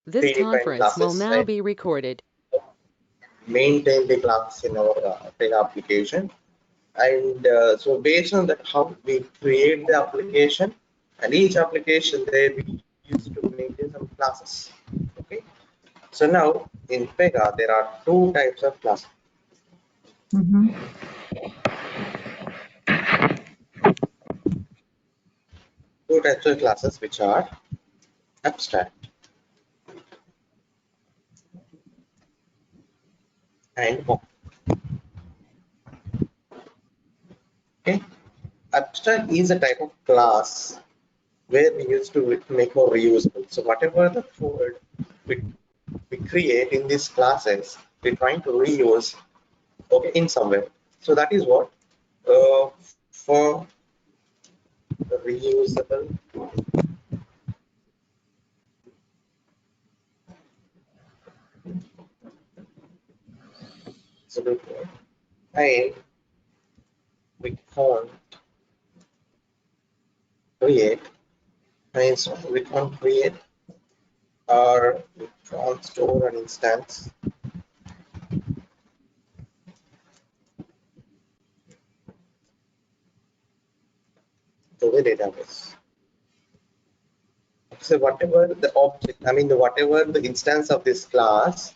This predefined conference will classes now and be recorded. maintain the class in our Pega application. And so based on that, how we create the application, and each application there we used to maintain some classes. Okay. So now in Pega there are two types of classes. Mm-hmm. Two types of classes which are abstract and concrete. Okay. Abstract is a type of class where we used to make more reusable. So whatever the code we create in these classes, we're trying to reuse, okay, in some way. So that is what for the reusable code, and we can't create, means we can't create or we can't store an instance to the database. So whatever the object, I mean whatever the instance of this class,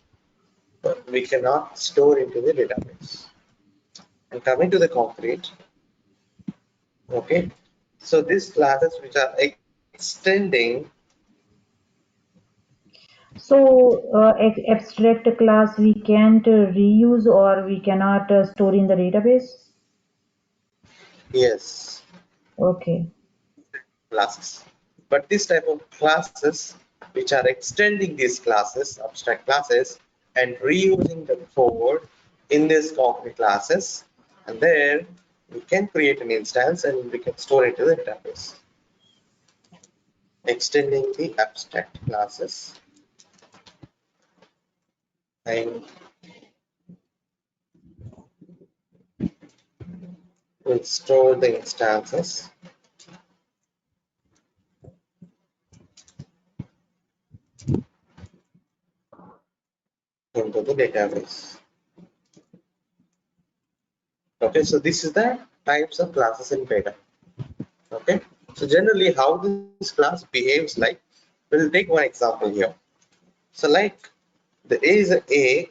we cannot store into the database. And coming to the concrete, okay, so these classes which are extending, So, abstract class we can't reuse or we cannot store in the database? yes, Okay. classes. But this type of classes which are extending these classes, abstract classes, and reusing the code in these concrete classes, and then we can create an instance and we can store it into the database. Extending the abstract classes and will store the instances into the database. Okay, so this is the types of classes in Pega. Okay, so generally how this class behaves, like, we'll take one example here. So like the A is a A,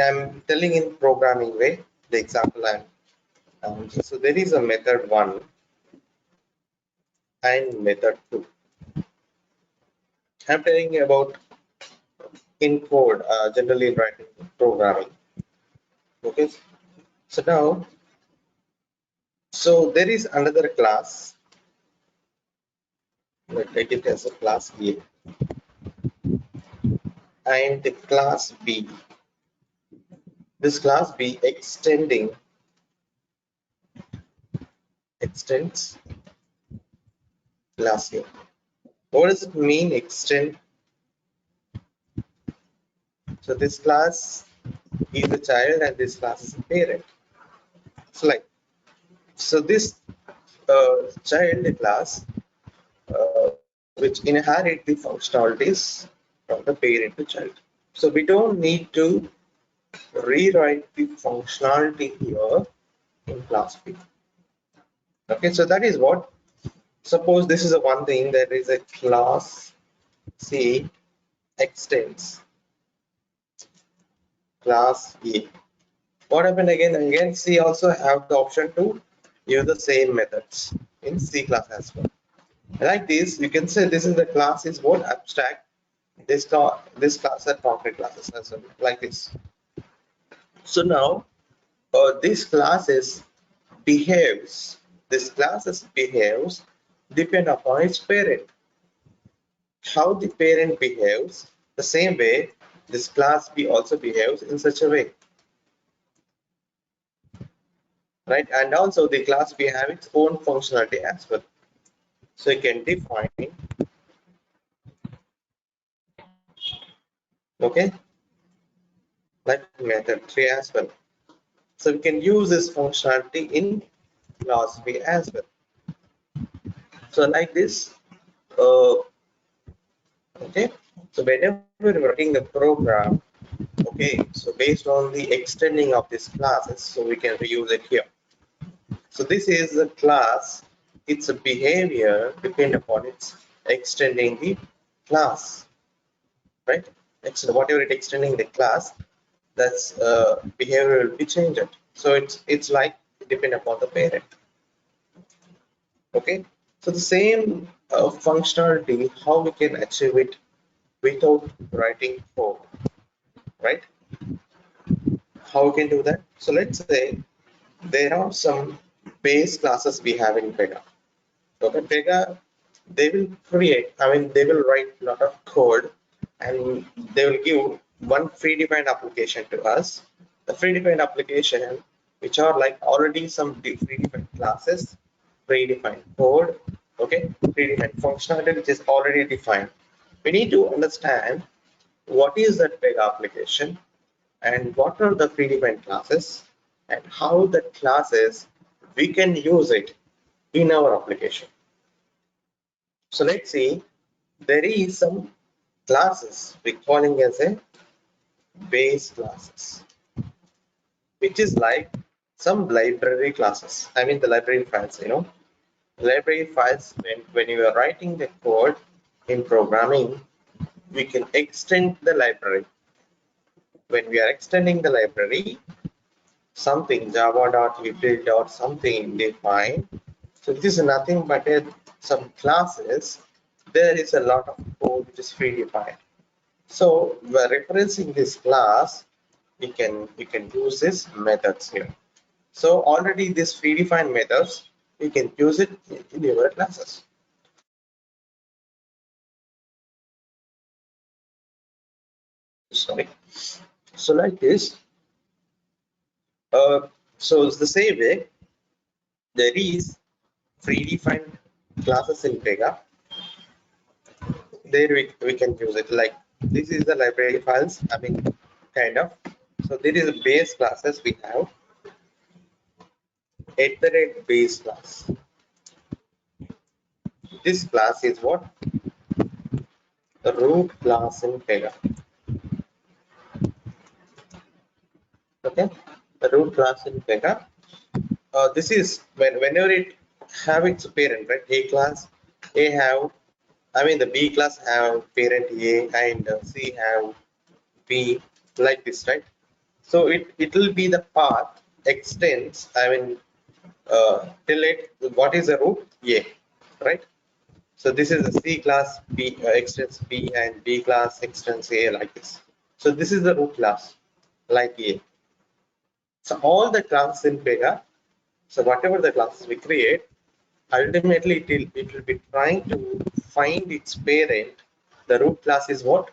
I'm telling in programming way the example so there is a method 1 and method 2. I'm telling about in code, generally in writing programming. Okay, so now, so there is another class. Let's take it as a class A and the class B. This class B extends class A. What does it mean, extend? So this class is a child and this class is a parent. So like, so this child class which inherit the functionalities from the parent to child. So we don't need to rewrite the functionality here in class B. Okay, so that is what, suppose this is a one thing, that is a class C extends class A. What happened again? Again, C also have the option to use the same methods in C class as well. Like this, you can say this is the class is what abstract. This class are concrete classes as well, like this. So now, this classes behaves. This classes behaves depend upon its parent. How the parent behaves, the same way this class B also behaves in such a way, right? And also the class B have its own functionality as well. So you can define, okay, like method 3 as well. So we can use this functionality in class B as well. So like this, uh, Okay, so whenever we're writing the program, okay, so based on the extending of these classes, so we can reuse it here. So this is the class, its behavior depend upon its extending the class, right? Whatever it extending the class, that's behavior will be changed. So it's like depend upon the parent. Okay, so the same functionality, how we can achieve it without writing code, right? How we can do that? So let's say there are some base classes we have in Pega. Okay, Pega, they will create, I mean, they will write a lot of code and they will give one predefined application to us. The predefined application, which are like already some predefined classes, predefined code, okay, predefined functionality, which is already defined. We need to understand what is that Pega application and what are the predefined classes and how the classes we can use it in our application. So let's see, there is some classes we calling as a base classes, which is like some library classes. I mean the library files, library files when you are writing the code in programming, we can extend the library. When we are extending the library, something java.util dot something defined. So this is nothing but some classes. There is a lot of code which is predefined. So by referencing this class, we can use these methods here. So already these predefined methods, we can use it in your classes. Sorry. So like this. Uh, so it's the same way. There is predefined classes in Pega. There we can use it. Like this is the library files. I mean, kind of. So there is a base classes we have. At the rate base class. This class is what? The root class in Pega. Okay, the root class in Pega. This is whenever it have its parent, right? A class, A have, I mean the B class have parent A and C have B, like this, right? So it will be the path extends. I mean till it what is the root A, right? So this is the C class B extends B and B class extends A, like this. So this is the root class like A. So all the classes in Pega, so whatever the classes we create, ultimately it will be trying to find its parent. The root class is what?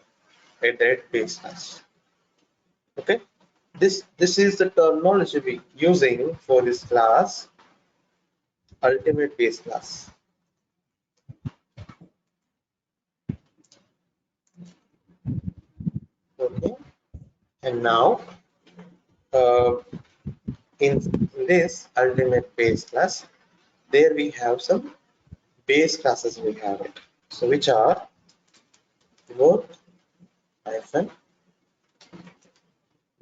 A dead base class. Okay. This is the terminology we using for this class, ultimate base class. Okay. And now uh, in this ultimate base class, there we have some base classes we have it. So which are both hyphen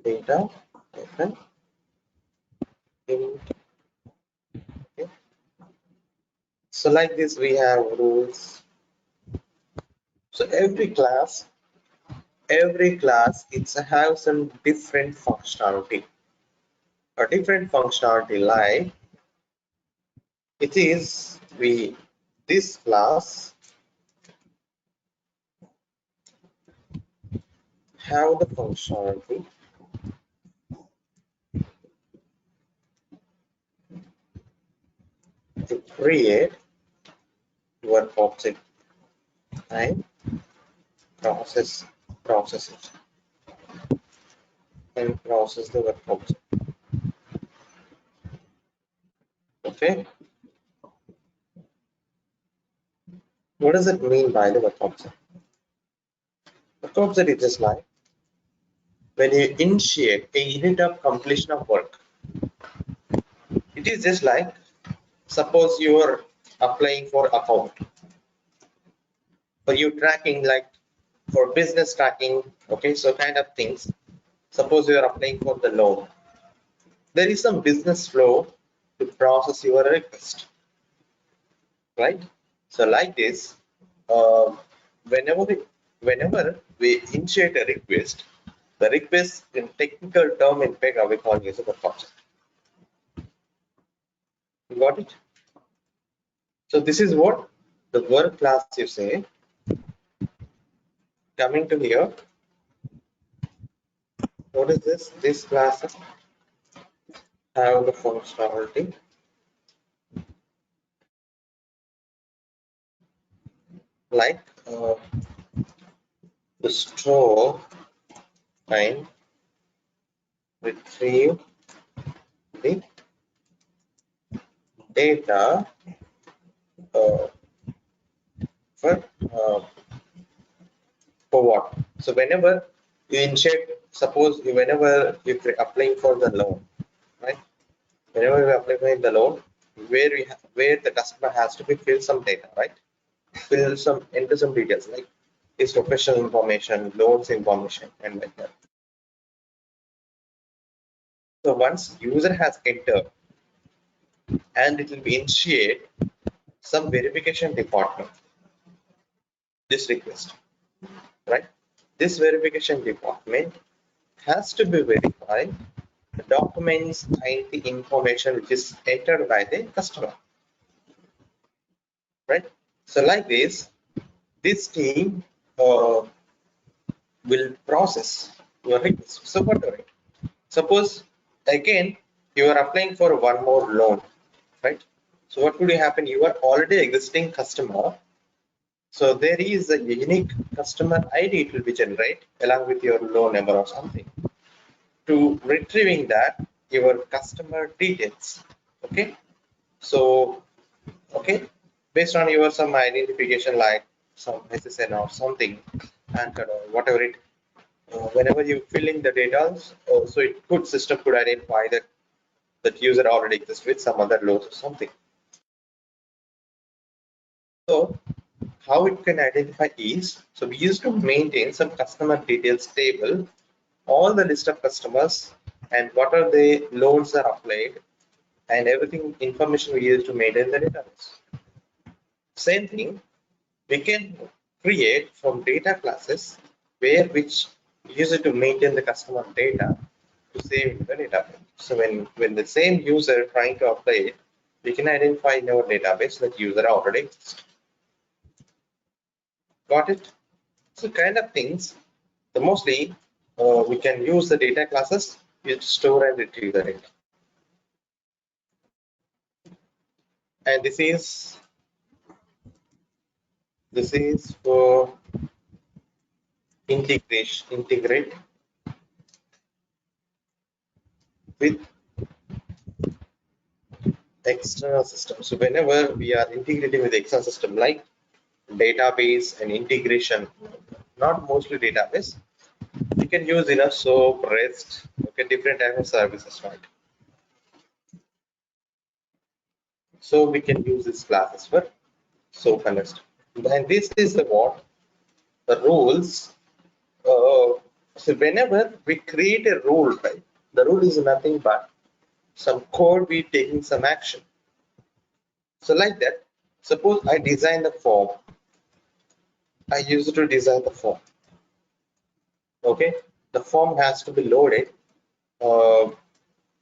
data hyphen int. Okay. So like this we have rules. So every class it's have some different functionality. A different functionality like it is we this class have the functionality to create your object and process it and process the web object. Okay, what does it mean by the web object? Web object is just like when you initiate a unit of completion of work. It is just like suppose you are applying for account, for you tracking like for business tracking. Okay, so kind of things. Suppose you are applying for the loan. There is some business flow to process your request, right? So like this, uh, whenever we, whenever we initiate a request, the request in technical term in Pega we call it as a work object. You got it? So this is what the work class you say. Coming to here, what is this? This class have the functionality like to store and retrieve the data uh, for uh, for what? So whenever you initiate, suppose whenever you're applying for the loan, right? Whenever we apply for the loan, where the customer has to be fill some data, right? Fill some enter some details like his professional information, loans information, and like that. So once user has entered, and it will be initiate some verification department this request, right? This verification department has to be verified the documents and the information which is entered by the customer, right? So like this team will process your request. So what do it? Suppose again you are applying for one more loan, right? So what would happen? You are already existing customer. So there is a unique customer ID it will be generate along with your loan number or something to retrieving that your customer details. Okay, so okay, based on your some identification like some SSN or something and whatever it whenever you fill in the data, so it could system could identify that that user already exists with some other loans or something. So how it can identify is, so we used to maintain some customer details table, all the list of customers and what are the loans are applied and everything information we use to maintain the database. Same thing, we can create from data classes where which use it to maintain the customer data to save in the database. So when the same user trying to apply it, we can identify in our database that user already exists. Got it? So kind of things. The mostly we can use the data classes to store and retrieve the data. And this is for integrate with external systems. So whenever we are integrating with the external system like database and integration, not mostly database, you can use SOAP, REST, okay, different type of services, right? So we can use this classes for SOAP and REST. And this is the what the rules. So whenever we create a rule, right, the rule is nothing but some code we taking some action. So like that, suppose I design the form. I used to design the form. Okay, the form has to be loaded uh,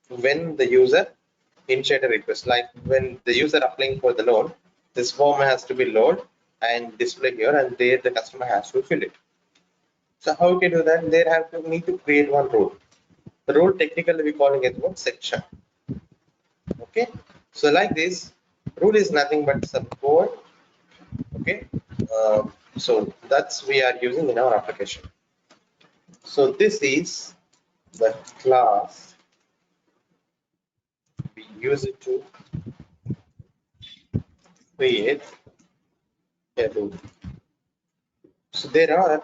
when the user initiate a request. Like when the user applying for the loan, this form has to be loaded and display here, and there the customer has to fill it. So how we can do that? There have to need to create one rule. The rule technically we calling it what section. Okay, so like this rule is nothing but some code. Okay, so that's we are using in our application. So this is the class we use it to create a rule. So there are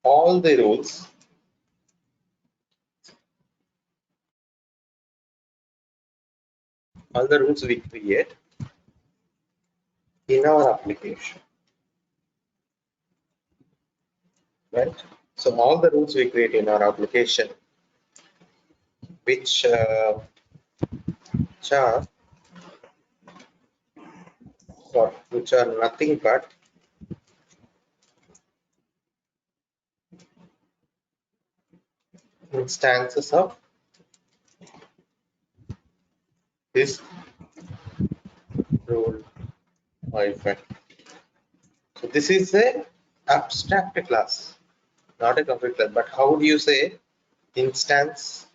all the rules we create in our application. right? So all the rules we create in our application, which are which are nothing but instances of this rule hyphen. So this is a abstract class, not a complete class. But how do you say instance?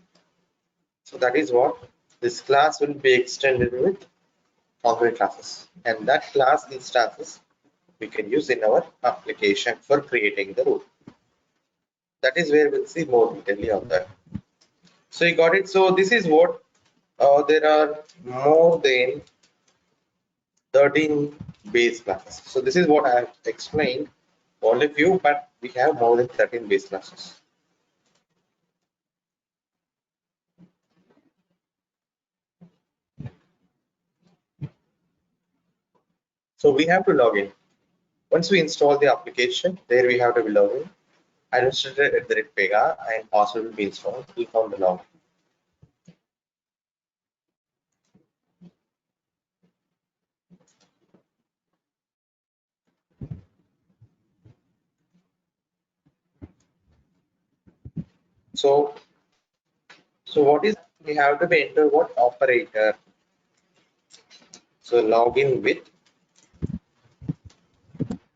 So that is what this class will be extended with concrete classes, and that class instances we can use in our application for creating the rule. That is where we'll see more detail of that. So you got it. So this is what there are more than 13 base classes. So this is what I have explained, only few, but we have more than 13 base classes. So we have to log in. Once we install the application, there we have to be log in. Administrator at the rate Pega and password will be installed. We found the log. So what is, we have to be enter what operator. So login with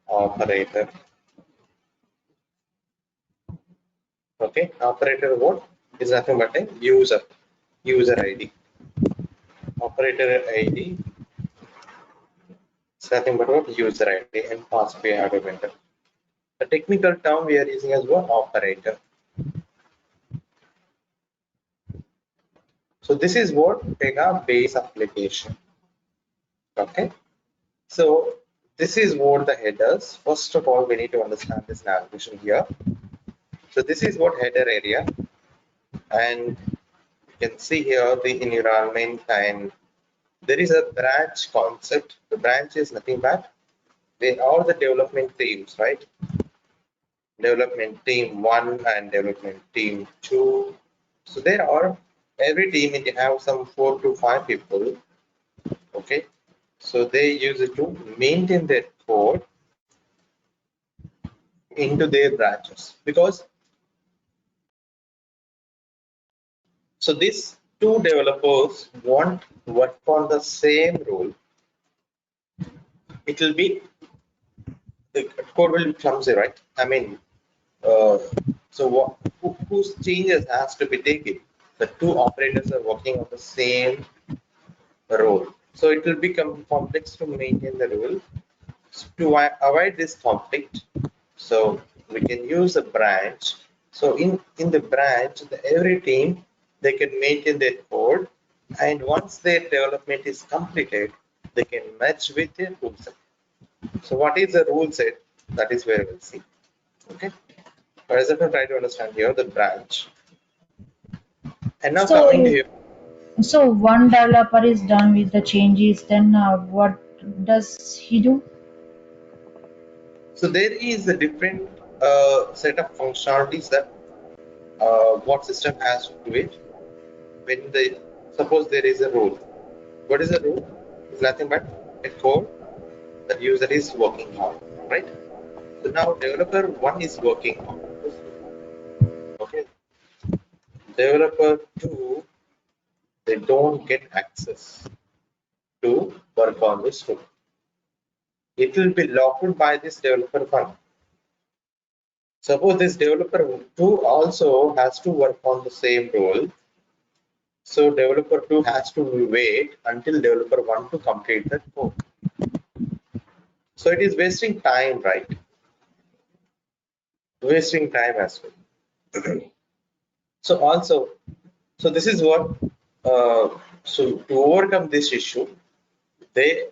operator. Okay, operator what is nothing but a user ID. Operator ID is nothing but what user ID and password we have to enter. The technical term we are using as what operator. So this is what Pega base application. Okay. So this is what the headers. First of all, we need to understand this navigation here. So this is what header area, and you can see here the environment, and there is a branch concept. The branch is nothing but they are the development teams, right? Development team 1 and development team 2. So there are every team it have some 4 to 5 people. Okay, so they use it to maintain their code into their branches, because so these two developers want to work on the same role. It will be, the code will be clumsy, right? I mean, so what, whose changes has to be taken? The two operators are working on the same role, so it will become complex to maintain the role. So to avoid this conflict, so we can use a branch. So in the branch, every team they can maintain their code, and once their development is completed, they can match with their rule set. So what is the rule set? That is where we'll see. Okay. For example, try to understand here the branch. And now So, coming to here. so one developer is done with the changes, then what does he do? So there is a different set of functionalities that what system has to do it when they suppose there is a rule. What is a rule? It's nothing but a code that user is working on, right? So now developer one is working on this rule. Okay. Developer two, they don't get access to work on this rule. It will be locked by this developer one. Suppose this developer 2 also has to work on the same role. So developer 2 has to wait until developer 1 to complete that code. So it is wasting time, right? Wasting time as well. So also, so this is what, so to overcome this issue, they,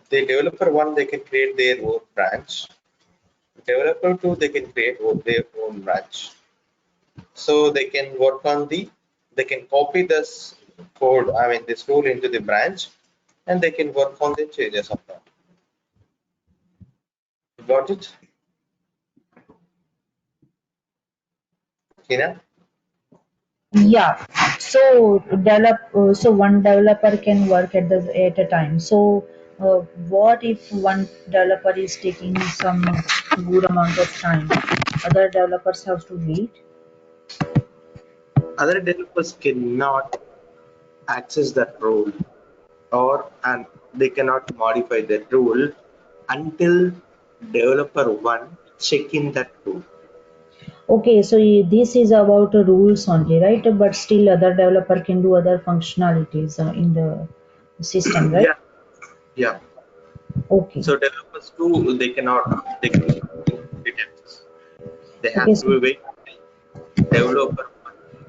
the developer 1, they can create their own branch. Developer 2, they can create their own branch. So they can work on the, they can copy this code, I mean this rule into the branch, and they can work on the changes of that. Got it? Tina? Yeah. So one developer can work at a time. So what if one developer is taking some good amount of time? Other developers have to wait. Other developers cannot access that rule, or and they cannot modify that rule until developer one check in that rule. Okay, so this is about rules only, right? But still, other developer can do other functionalities in the system, right? Yeah, yeah. Okay. So developers too, they cannot take complete access. They Okay. have So to wait until developer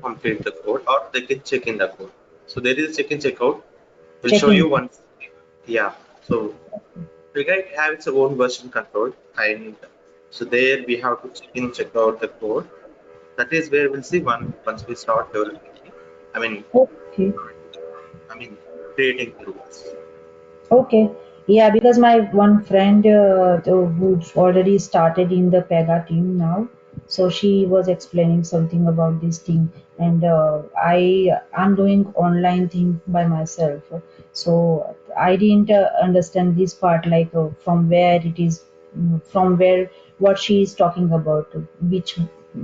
one complete the code, or they can check in the code. So there is a check in check out. We'll show checking. you once. Yeah. So Pega have its own version control, and so there we have to check in check out the code. That is where we'll see once we start developing the, I mean, Okay. I mean creating the rules. Okay. Yeah, because my one friend who's already started in the Pega team now, so she was explaining something about this thing, and I'm doing online thing by myself, so I didn't understand this part, like from where it is, from where what she is talking about, which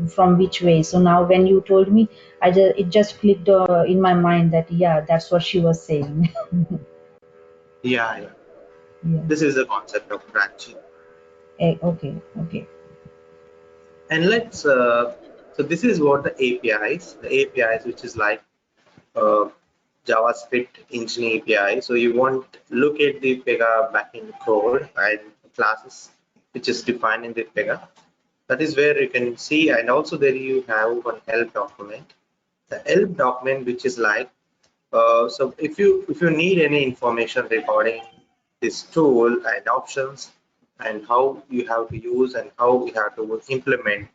from which way. So now when you told me, it just clicked in my mind that yeah, that's what she was saying. Yeah, yeah. Yeah. This is the concept of branching. Okay, okay. And so this is what the APIs, which is like uh, JavaScript engine API. So you want look at the Pega backend code and classes, which is defined in the Pega. That is where you can see, and also there you have one help document. The help document, which is like, so if you need any information regarding this tool and options and how you have to use and how you have to implement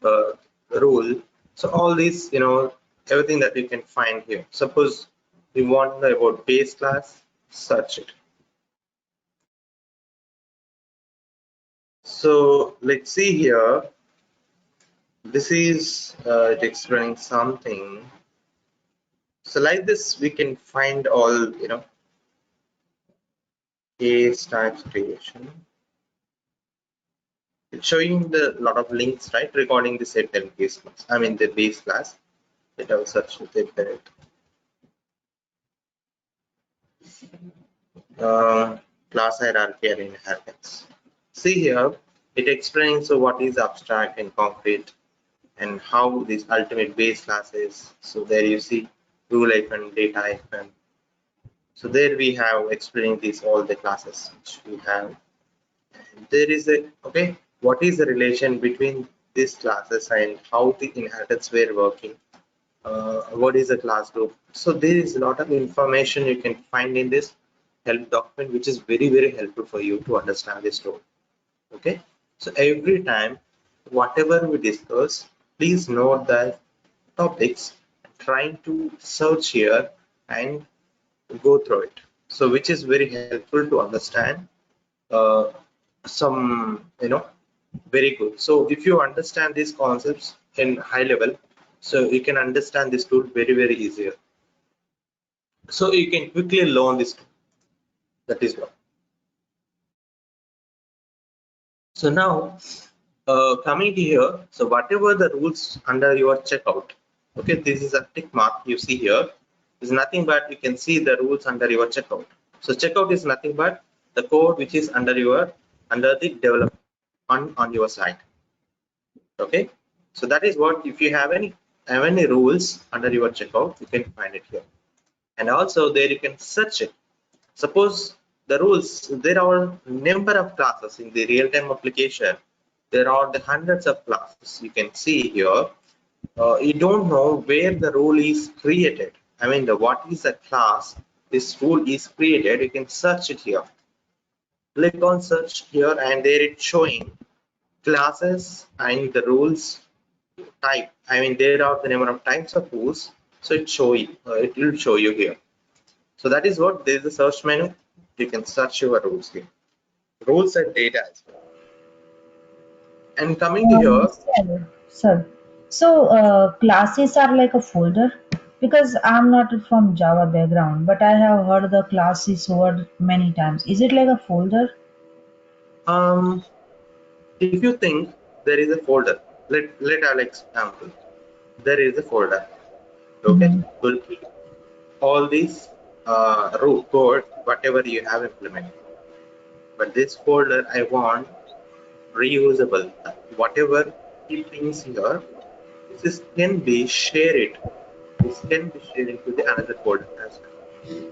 uh, rule. So all these, everything that you can find here. Suppose you want to know about base class, search it. So let's see here. This is it explaining something. So like this, we can find all, case types creation. It's showing the lot of links, right, regarding the set and case class. I mean the base class. Let us search with it. uh, Class hierarchy and inheritance. See here, it explains so what is abstract and concrete and how this ultimate base class is. So there you see rule hyphen, data hyphen. So there we have explaining these all the classes which we have. There is a okay. What is the relation between these classes and how the inheritance were working? What is a class group? So there is a lot of information you can find in this help document, which is very helpful for you to understand this tool. Okay, so every time whatever we discuss, please note the topics, trying to search here and go through it. So which is very helpful to understand uh, some, very good. So if you understand these concepts in high level, so you can understand this tool very easier. So you can quickly learn this tool. That is what. So now coming to here, so whatever the rules under your checkout, okay, this is a tick mark you see here, is nothing but you can see the rules under your checkout. So checkout is nothing but the code which is under the development on your side. Okay, so that is what, if you have any rules under your checkout, you can find it here. And also there you can search it. Suppose the rules, there are number of classes in the real-time application. There are the hundreds of classes you can see here. You don't know where the rule is created. I mean, what is the class this rule is created. You can search it here. Click on search here, and there it's showing classes and the rules type. I mean, there are the number of types of rules. So it will show you here. So that is what, there is a search menu. You can search your rules here. Rules and data as well. And coming to here, Sir, sir. So classes are like a folder because I'm not from Java background, but I have heard the classes word many times. Is it like a folder? Um, if you think there is a folder, let I'll example. There is a folder. Okay, Hmm. will keep all these root code whatever you have implemented. But this folder I want reusable. Whatever keep things here, this is, can be shared. This can be shared into the another folder as well.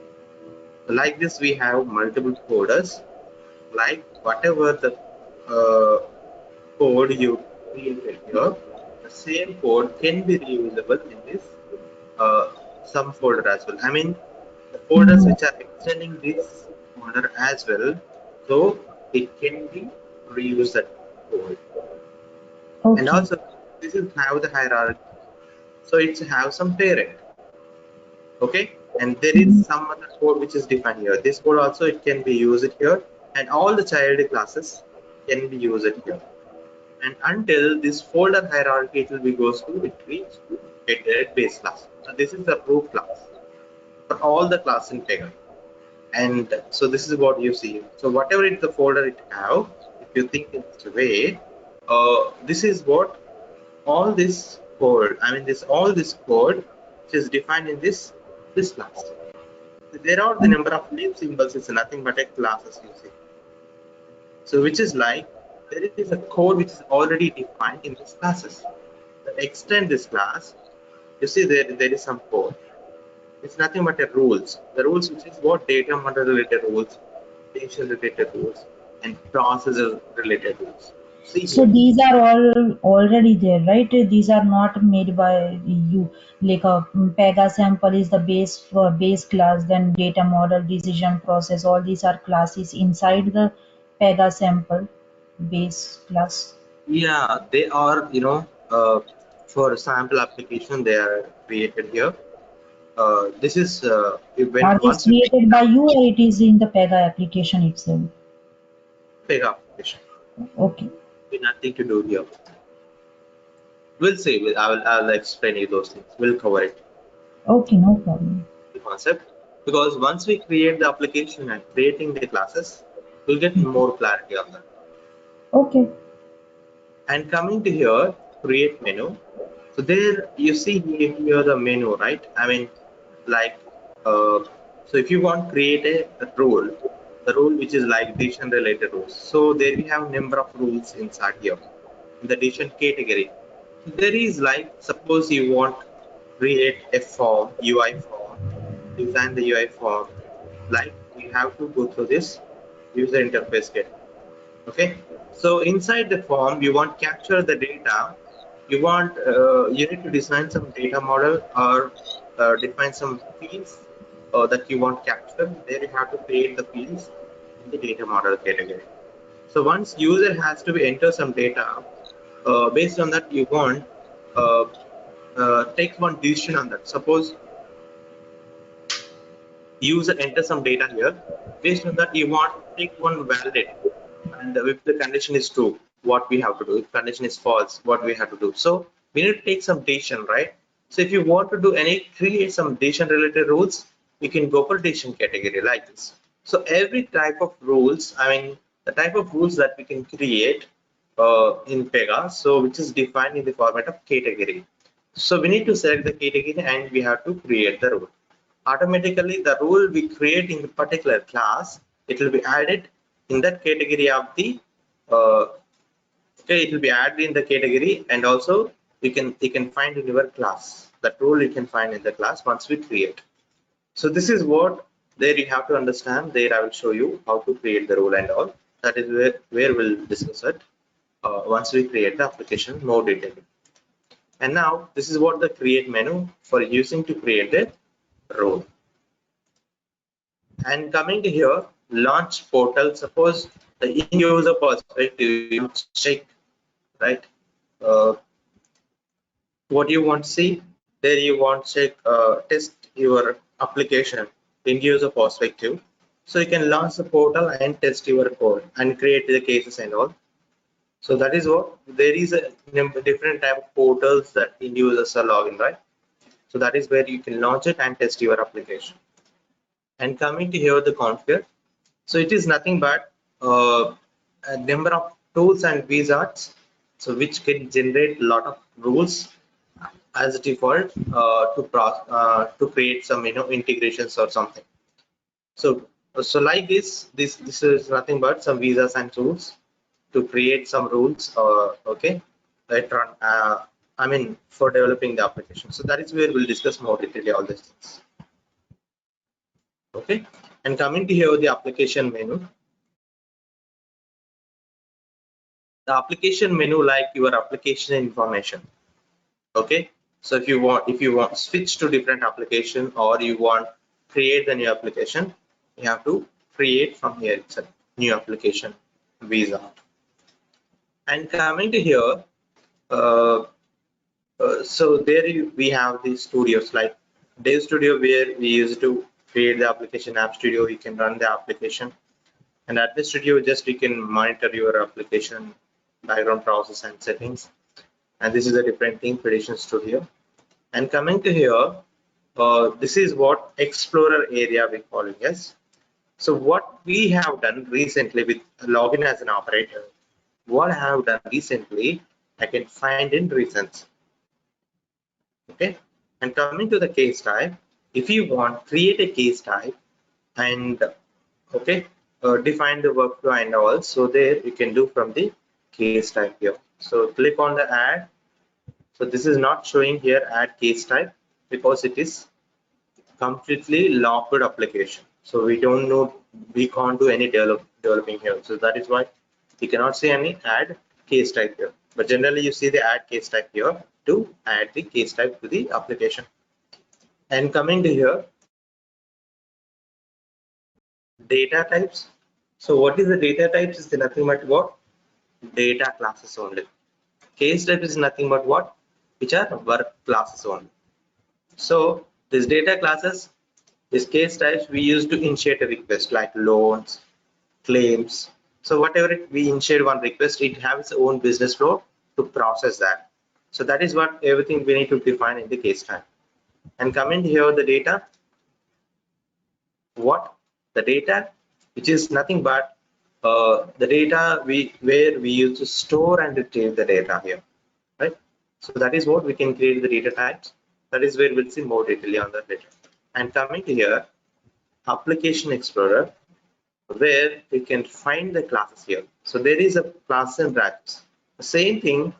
So like this, we have multiple folders. Like whatever the uh, code you created here, the same code can be reusable in this uh, some folder as well. I mean, the folders Hmm. which are extending this folder as well, so it can be reused that code. And Okay. also, this is have the hierarchy. So it's have some parent, okay? And there is Mhm. some other code which is defined here. This code also it can be used here, and all the child classes can be used here. And until this folder hierarchy it will be goes to it reach a base class. So this is the root class for all the class in Pega. And so this is what you see. So whatever is the folder it have, if you think in this way, this is what all this code. I mean this all this code which is defined in this class. There are the number of leaf symbols is nothing but a classes you see. So which is like there is a code which is already defined in these classes. That extend this class, you see there is some code. It's nothing but a rules. The rules which is what data model related rules, patient related rules, and processor related rules. See So here. these are all already there, right? These are not made by you. Like a Pega sample is the base for base class, then data model, decision process. All these are classes inside the Pega sample base class. Yeah, they are, for sample application, they are created here. This is when Are these once we create created the by you or it is in the Pega application itself? Pega application, Okay. we nothing to do here. We'll see. I'll explain you those things. We'll cover it, Okay, no problem. the concept, because once we create the application and creating the classes, we'll get more clarity on that. Okay. And coming to here, create menu. So there you see here the menu, right? I mean, like, uh, so if you want create a role, the role which is like decision related rules. So there we have number of rules inside here in the decision category. So there is like, suppose you want create a form, UI form, design the UI form, like we have to go through this user interface kit. Okay, so inside the form you want capture the data, you need to design some data model or define some fields that you want capture. There you have to create the fields in the data model category. So once user has to be enter some data, based on that you want uh, take one decision on that. Suppose user enter some data here, based on that you want take one validate, and if the condition is true what we have to do, if condition is false what we have to do. So we need to take some decision, right? So if you want to do any create some decision related rules, you can go for decision category like this. So every type of rules, I mean the type of rules that we can create in Pega, so which is defined in the format of category. So we need to select the category and we have to create the rule. Automatically the rule we create in the particular class, it will be added in that category of the uh, okay, it will be added in the category, and also you can find in your class that rule you can find in the class once we create. So this is what there you have to understand. There I will show you how to create the rule and all. That is where we'll discuss it once we create the application more detail. And now this is what the create menu for using to create the role. And coming to here, launch portal. Suppose the in user perspective, you want to check, right? Uh, what you want to see, there you want to check, test your application in user perspective. So you can launch the portal and test your code and create the cases and all. So that is what there is a different type of portals that end users are logging, right? So that is where you can launch it and test your application. And coming to here the configure, so it is nothing but a number of tools and wizards, so which can generate a lot of rules as default to create some integrations or something. So like this is nothing but some visas and tools to create some rules, okay, that run I mean for developing the application. So that is where we'll discuss more detail all these things. Okay, and coming to here the application menu. The application menu like your application information. Okay, so if you want switch to different application or you want create the new application, you have to create from here itself new application visa. And coming to here, uh, so there we have the studios like Dev Studio, where we used to create the application. App Studio, you can run the application, and at the studio just you can monitor your application background process and settings. And this is a different thing, Prediction Studio. And coming to here, this is what Explorer area we call it. Yes. So what we have done recently with login as an operator, what I have done recently, I can find in recents. Okay, and coming to the case type, if you want create a case type and okay, define the workflow and all, so there you can do from the case type here. So click on the add. So this is not showing here add case type because it is completely locked application, so we don't know, we can't do any developing here. So that is why you cannot see any add case type here, but generally you see the add case type here to add the case type to the application. And coming to here, data types. So what is the data types is nothing but what data classes only. Case type is nothing but what, which are work classes only. So these data classes, these case types, we use to initiate a request like loans, claims. So whatever we initiate one request, it has its own business flow to process that. So that is what everything we need to define in the case type. And coming here the data, what the data, which is nothing but the data where we use to store and retrieve the data here, right? So that is what we can create the data types. That is where we'll see more detail on that later. And coming to here, application explorer, where we can find the classes here. So there is a class and branches. The same thing,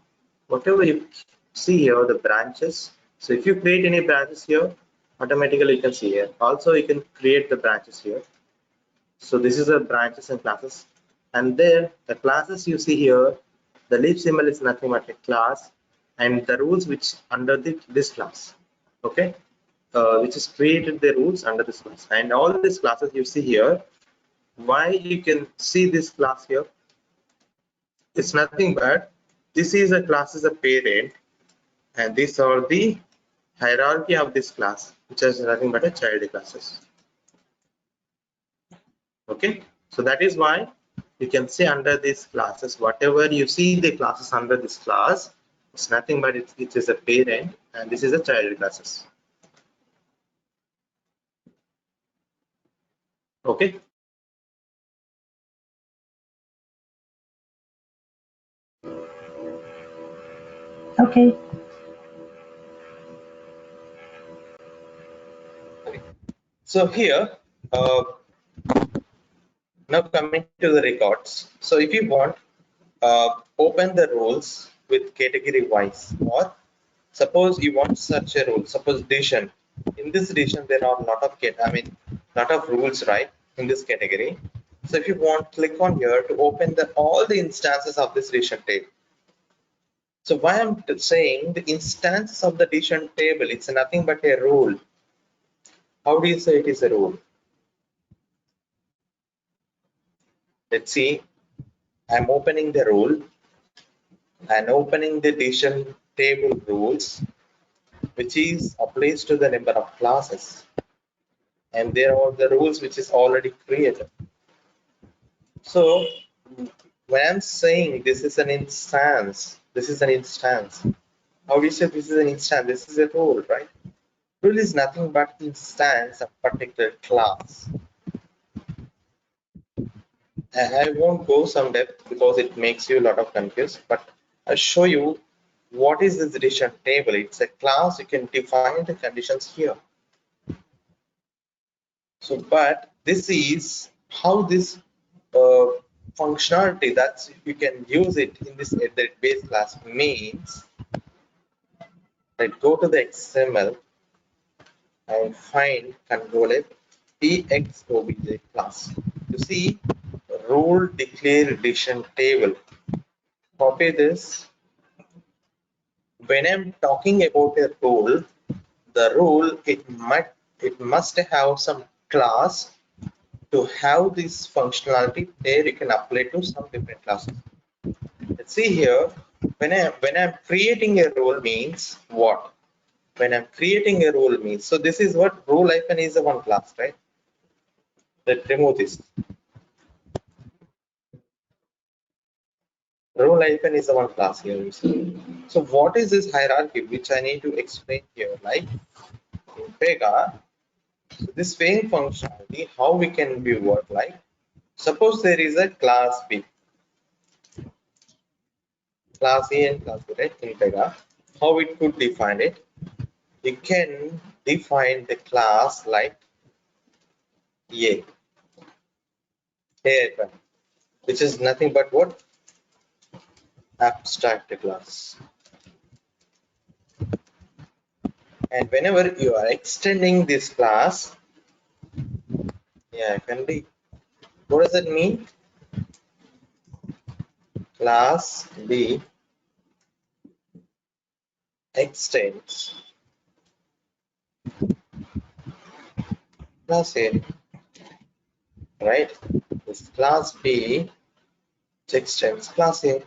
whatever you see here, the branches. So if you create any branches here, automatically you can see here. Also you can create the branches here. So this is the branches and classes. And there the classes you see here, the leaf symbol is nothing but a class, and the rules which under this class, okay, which is created the rules under this class. And all these classes you see here, why you can see this class here, it's nothing but this is a class is a parent, and these are the hierarchy of this class, which is nothing but a child classes. Okay, so that is why you can see under these classes, whatever you see the classes under this class, it's nothing but it is a parent and this is a child classes. Okay, Okay. so here now coming to the records. So if you want, open the roles with category wise, or suppose you want such a rule, suppose edition. In this edition there are a lot of lot of rules, right, in this category. So if you want, click on here to open the all the instances of this edition table. So why I'm saying the instances of the edition table, it's nothing but a rule. How do you say it is a rule? Let's see, I'm opening the rule and opening the edition table rules, which is applies to the number of classes, and there are the rules which is already created. So when I'm saying this is an instance, this is an instance. How do you say this is an instance? This is a role, right? Role is nothing but instance of particular class. I won't go some depth because it makes you a lot of confused, but I'll show you what is this decision table. It's a class. You can define the conditions here. So, but this is how this uh, functionality that you can use it in this base class means. Right, go to the XML and find control F TXOBJ class. You see role declare decision table. Copy this. When I'm talking about a role, the role it must have some class to have this functionality. There you can apply to some different classes. Let's see here. When I'm creating a role means what? When I'm creating a role means, so this is what role hyphen is a one class, right? Let's remove this. Role hyphen is the one class here. You see. So what is this hierarchy which I need to explain here? Like in Pega, so this same functionality, how we can be work like. Suppose there is a class B, class A and class B, right? In Pega, how it could define it? You can define the class like A, A hyphen, which is nothing but what? Abstract class. And whenever you are extending this class, yeah, can be. What does that mean? Class B extends class A, right? This class B extends class A.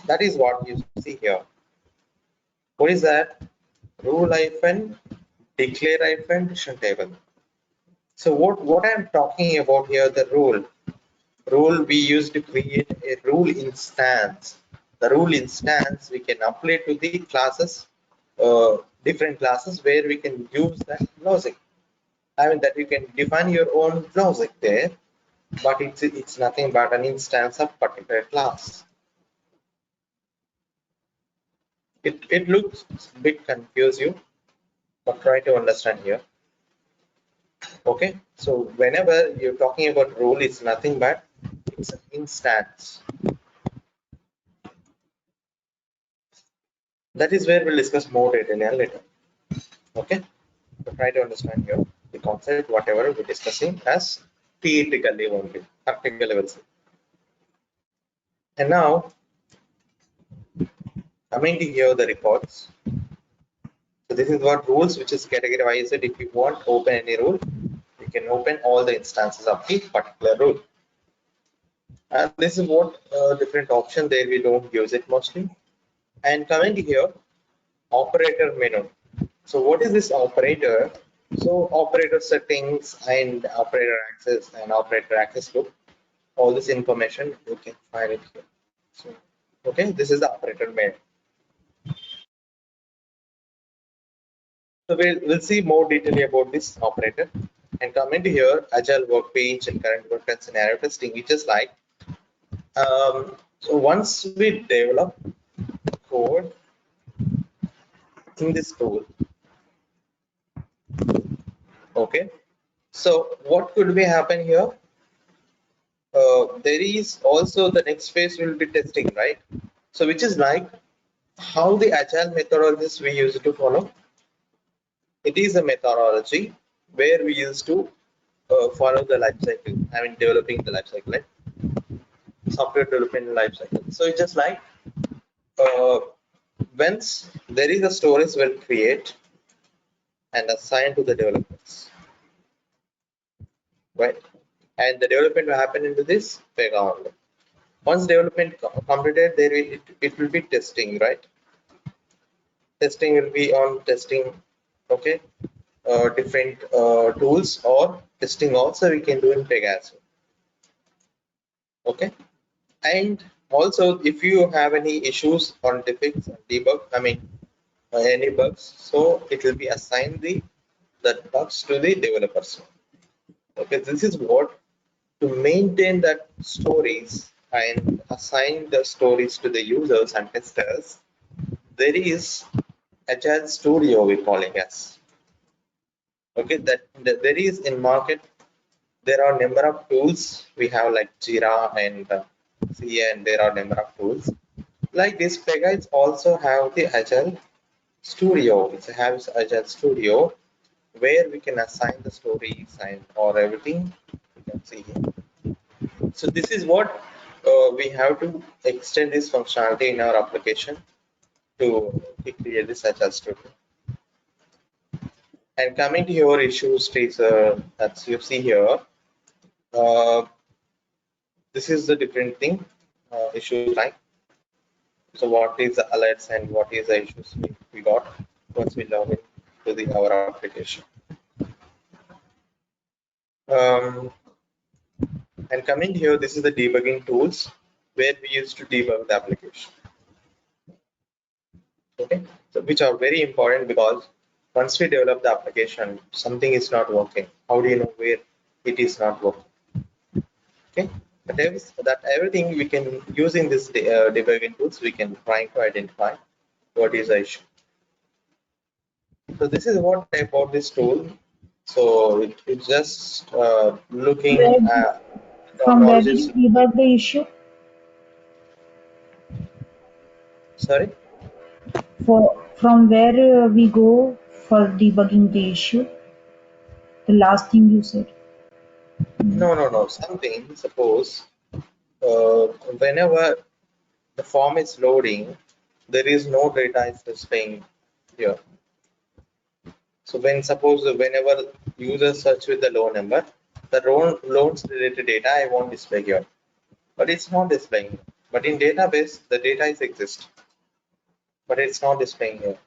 That is what you see here. What is that? Rule hyphen declare hyphen decision table. So what I'm talking about here, the rule. Rule we use to create a rule instance. The rule instance we can apply to the classes, different classes where we can use that logic. I mean that you can define your own logic there, but it's nothing but an instance of particular class. It looks a bit confuse you, but try to understand here. Okay, so whenever you're talking about rule, it's nothing but it's an instance. That is where we'll discuss more detail later. Okay, so try to understand here the concept, whatever we're discussing as theoretically only, practical levels. And now coming to here the records. So this is what rules which is categorized. If you want to open any rule, you can open all the instances of the particular rule. And this is what different option there, we don't use it mostly. And coming to here, operator menu. So what is this operator? So operator settings and operator access group, all this information you can find it here. So okay, this is the operator menu. So we'll see more detail about this operator. And coming to here, agile workbench and current work and scenario testing, which is like so once we develop code in this tool, okay, so what could be happen here? There is also the next phase will be testing, right? So which is like how the agile methodologies we used to follow. It is a methodology where we used to follow the life cycle. I mean, developing the life cycle, right? Software development life cycle. So it's just like uh, once there is a storage will create and assign to the developers, right? And the development will happen into this Pega only. Once development completed, it will be testing, right? Testing will be on testing, okay? Different tools or testing also we can do in Pega as well. Okay, and also if you have any issues on defects and debug, I mean any bugs, so it will be assigned the bugs to the developers. Okay, this is what to maintain that stories and assign the stories to the users and testers. There is Agile Studio we calling as. Okay, that there is in market. There are number of tools we have like Jira and CA, and there are number of tools like this. Pega is also have the Agile Studio. It has Agile Studio where we can assign the stories and or everything. You can see here. So this is what we have to extend this functionality in our application to create this Agile Studio. And coming to your issues tracer, that's you see here. Uh, this is the different thing issues like. So what is the alerts and what is the issues we got once we log in to the our application. Um, and coming here, this is the debugging tools where we used to debug the application. Okay, so which are very important because once we develop the application, something is not working. How do you know where it is not working? Okay, but that everything we can using this debugging tools, we can try to identify what is the issue. So this is what about this tool. So it's just looking Where, at the from where do acknowledges. you debug the issue? Sorry. From where we go for debugging the issue? The last thing you said. No. Something. Suppose whenever the form is loading, there is no data is displaying here. So when suppose whenever user search with the low number, the loans related data I won't display here, but it's not displaying. But in database, the data is exist, but it's not displaying here.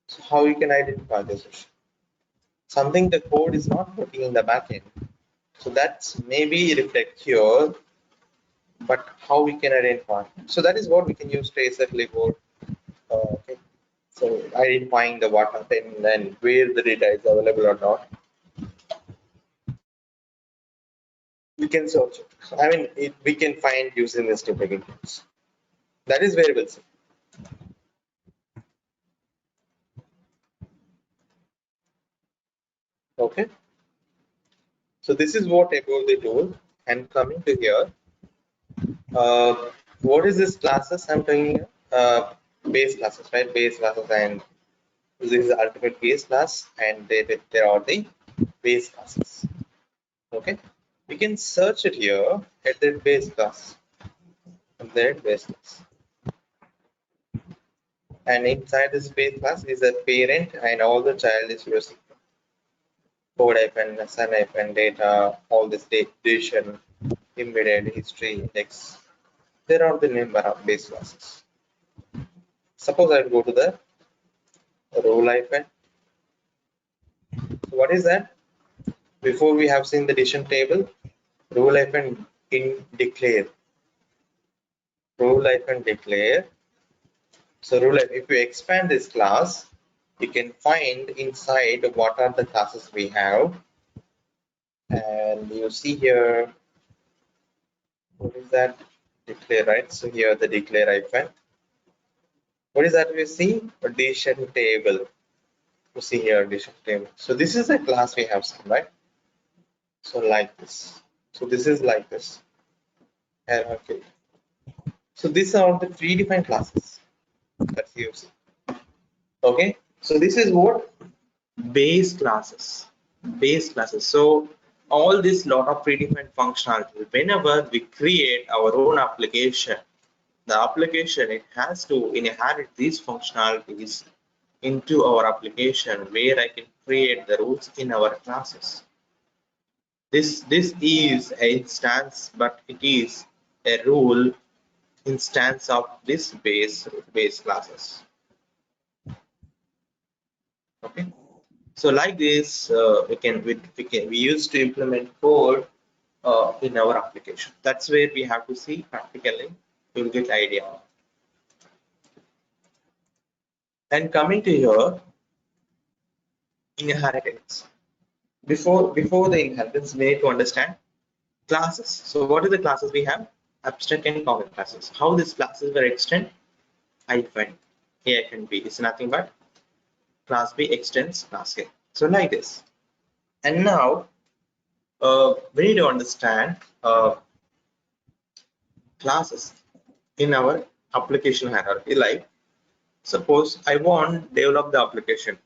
So how you can identify this issue? Something the code is not working in the backend. So that's maybe reflect here, but how we can identify? So that is what we can use tracer clipboard. Okay. So identifying the what happened and where the data is available or not. We can search it. I mean, we can find using this debugging tools. That is very well said. Okay. So this is what about the tool. And coming to here, uh, what is this classes I'm talking here? Base classes, right? Base classes, and this is the ultimate base class, and there are the base classes. Okay. We can search it here at the base class. That base class. And inside this base class is a parent and all the child is using code hyphen, sun hyphen, data, all this dation, embedded, history, index. There are the number of base classes. Suppose I go to the role hyphen. So what is that? Before we have seen the decision table, role hyphen in declare. Role hyphen declare. So rule if you expand this class, you can find inside what are the classes we have, and you see here what is that declare, right? So here the declare hyphen. What is that we see? Addition table. You see here addition table. So this is a class we have seen, right? So like this. So this is like this. Okay. So these are the predefined classes that you see. Okay. So this is what base classes. Base classes. So all this lot of predefined functionality. Whenever we create our own application, the application it has to inherit these functionalities into our application where I can create the rules in our classes. This is an instance, but it is a rule instance of this base classes. Okay. So like this, we used to implement code in our application. That's where we have to see practically. You'll get idea. And coming to here, inheritance. Before the inheritance, we need to understand classes. So what are the classes we have? Abstract and common classes. How these classes were extended? Hyphen A hyphen B is nothing but class B extends class A. So like this. And now we need to understand classes in our application hierarchy. Like suppose I want develop the application,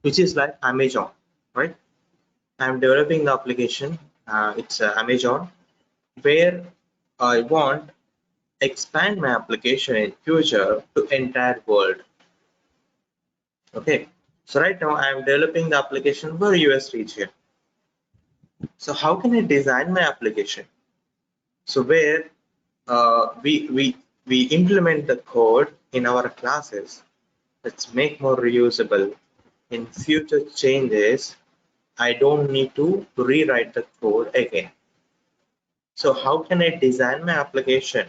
which is like Amazon, right? I'm developing the application. It's Amazon, where I want expand my application in future to entire world. Okay, so right now I am developing the application for US region. So how can I design my application? So where we implement the code in our classes. Let's make more reusable. In future changes, I don't need to rewrite the code again. So how can I design my application,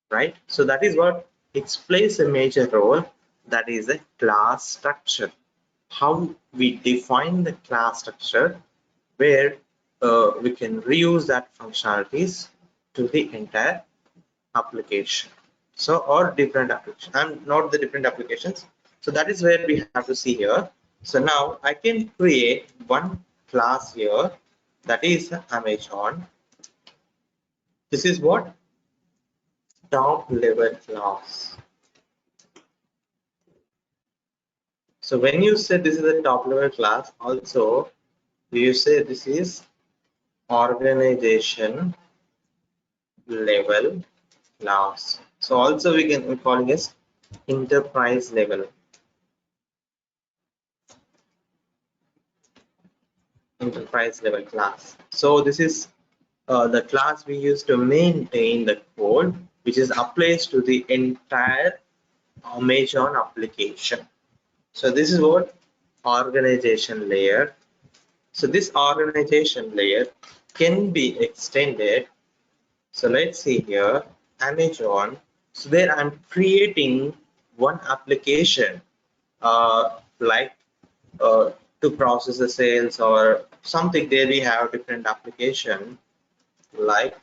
right? So that is what it plays a major role. That is a class structure. How we define the class structure, where we can reuse that functionalities to the entire application. So or different applications, and not the different applications. So that is where we have to see here. So now I can create one class here, that is Amazon. This is what top level class. So when you say this is a top level class, also you say this is organization level class. So also we can call it as enterprise level class. So this is the class we use to maintain the code, which is applies to the entire Amazon application. So this is what organization layer. So this organization layer can be extended. So let's see here, Amazon. So there I'm creating one application, like uh, to process the sales or something. There we have different application like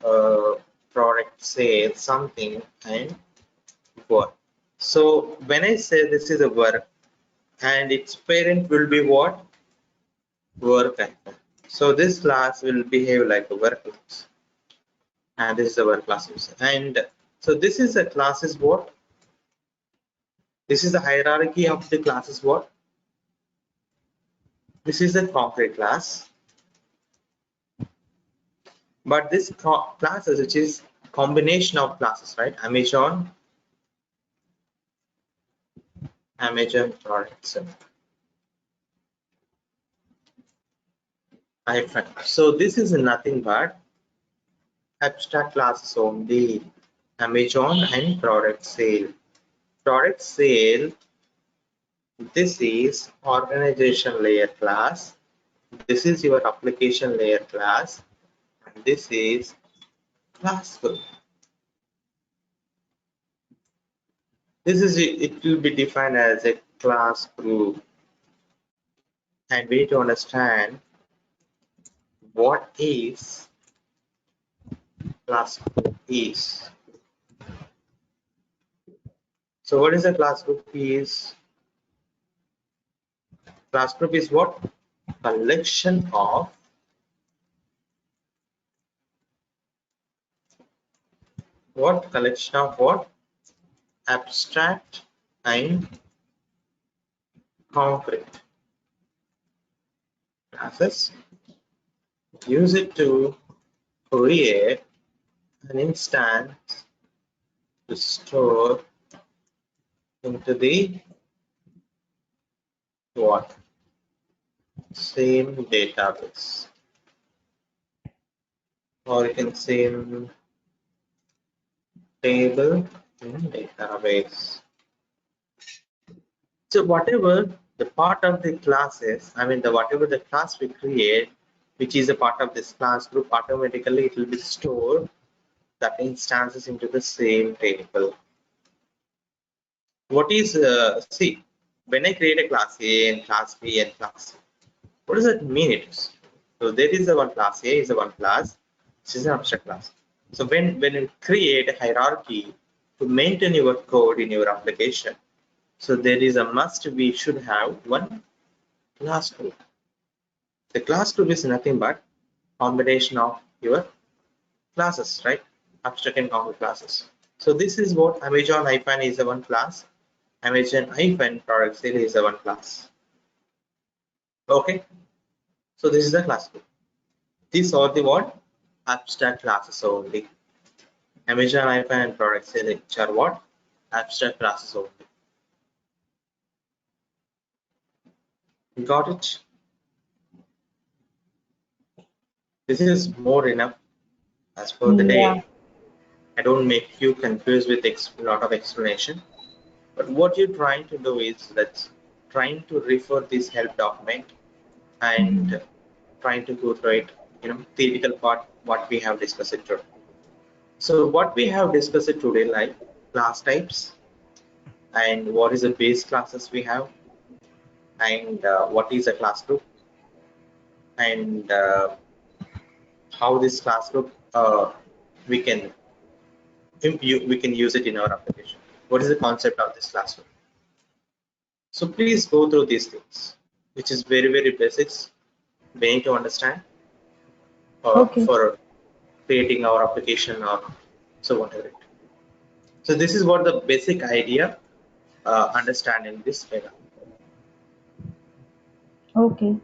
uh, product sales, something, and work. So when I say this is a work, and its parent will be what? Work item. So this class will behave like a work class, and this is a work class. And so this is a class is what? This is the hierarchy of the classes. What? This is a concrete class, but this classes, which is combination of classes, right? Amazon products. So this is nothing but abstract classes only. Amazon and product sale. Product sale, this is organization layer class. This is your application layer class. And this is class group. This is it will be defined as a class group. And we need to understand what is class group is. So what is a class group is? Class group is what? Collection of what? Collection of what? Abstract and concrete classes. Use it to create an instance to store into the what? Same database, or you can same table in database. So whatever the part of the classes, I mean the whatever the class we create, which is a part of this class group, automatically it will be stored that instances into the same table. What is see, when I create a class A and class B and class C, what does that mean? It is so there is a one class A is a one class, this is an abstract class. So when you create a hierarchy to maintain your code in your application, so there is a must we should have one class group. The class group is nothing but combination of your classes, right? Abstract and concrete classes. So this is what Amazon hyphen is a one class. Amazon hyphen product sale is a one class. Okay. So this is the class group. These are the what? Abstract classes only. Amazon hyphen and product sale which are what? Abstract classes only. Got it? This is more enough as for the Yeah. day. I don't make you confused with a lot of explanation. But what you're trying to do is let's trying to refer this help document Mm-hmm. and trying to go through it, theoretical part what we have discussed it today. So what we have discussed it today, like class types and what is the base classes we have, and what is a class group, and how this class group we can we can use it in our application. What is the concept of this class group? So please go through these things, which is very basics we need to understand Okay. for creating our application or so whatever. So this is what the basic idea understanding this data. Okay.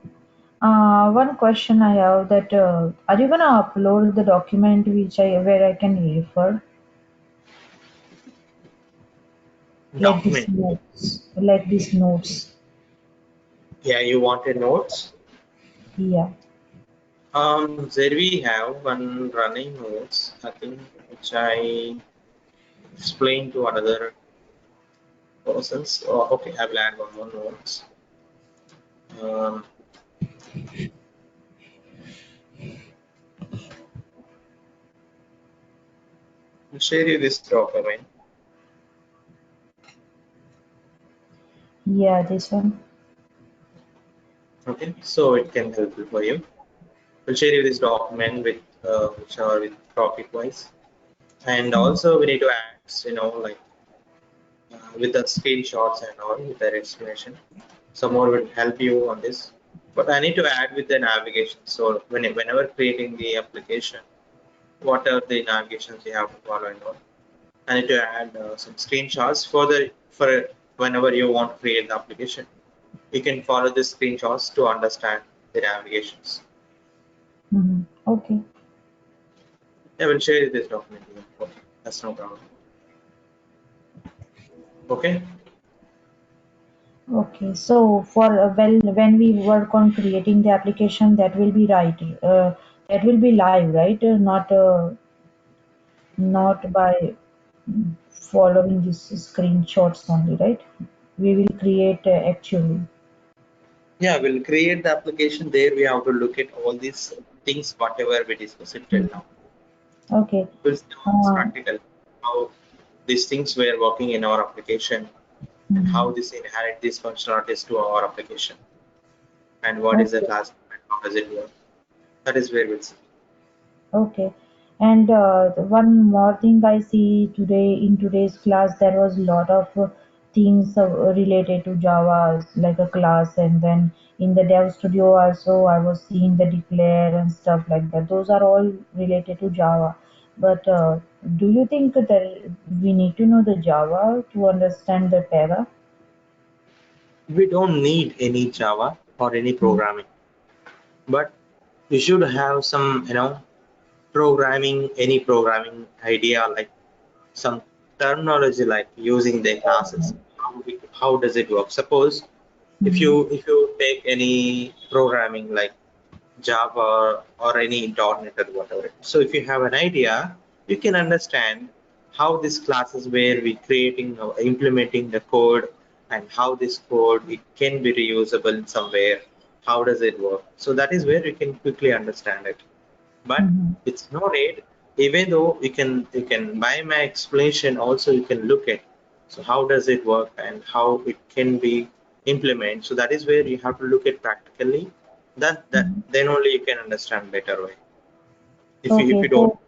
One question I have that are you gonna upload the document which I where I can refer, like these Document. notes, like these notes? Yeah, you wanted notes. Yeah. There we have one running notes, I think, which I explained to another persons. Oh, okay, I will add one more notes. Um, I'll share you this document. Yeah, this one. Okay, so it can help you for you. We'll share you this document with which are with topic wise, and Mm. also we need to add, like with the screenshots and all with their explanation. Some more will help you on this. But I need to add with the navigation. So whenever creating the application, what are the navigations you have to follow and all. I need to add some screenshots for the for whenever you want to create the application. You can follow the screenshots to understand the navigations. Mm-hmm. Okay. I will share this document here. Okay, that's no problem. Okay. Okay. So for when we work on creating the application, that will be right. That will be live, right? Not by following these screenshots only, right? We will create actually. Yeah, we'll create the application there. We have to look at all these things, whatever we discussed till Mm. now. Okay. We'll see how it's Uh, practical, how these things were working in our application, and how mhm. this inherit these functionalities to our application, and what is the Okay. class, and how does it work. That is where we'll see. Okay. And one more thing I see today in today's class, there was a lot of things related to Java, like a class, and then in the Dev Studio also I was seeing the declare and stuff like that. Those are all related to Java. But do you think that we need to know the Java to understand the Pega? We don't need any Java or any Mm. programming, but we should have some, programming, any programming idea, like some terminology, like using the classes. How does it work? Suppose if Mm. you take any programming like Java or any .NET or whatever. So if you have an idea, you can understand how these classes where we creating or implementing the code, and how this code it can be reusable somewhere, how does it work. So that is where you can quickly understand it. But Mm-hmm. it's no need, even though you can by my explanation also you can look at so how does it work and how it can be implemented. So that is where you have to look at practically, that Mm-hmm. then only you can understand better way. If you Okay, don't, so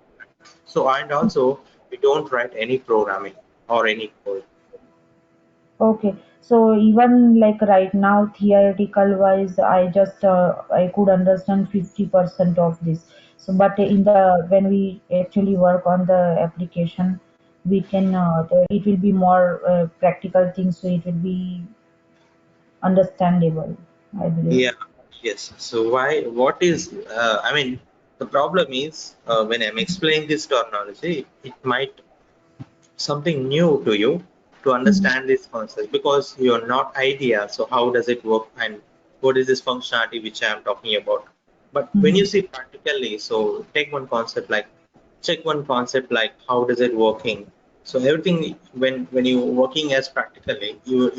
so and also we don't write any programming or any code. okay, so even like right now, theoretical wise, I could understand 50% of this. So, but in the when we actually work on the application, we can it will be more practical things, so it will be understandable, I believe. Yeah, yes. So why, what is, I mean, the problem is when I'm explaining this terminology, it might something new to you to Mm-hmm. understand this concept because you're not idea. So how does it work and what is this functionality which I am talking about? But when Mm-hmm. you see practically, so take one concept like check one concept like how does it working. So everything when you working as practically, you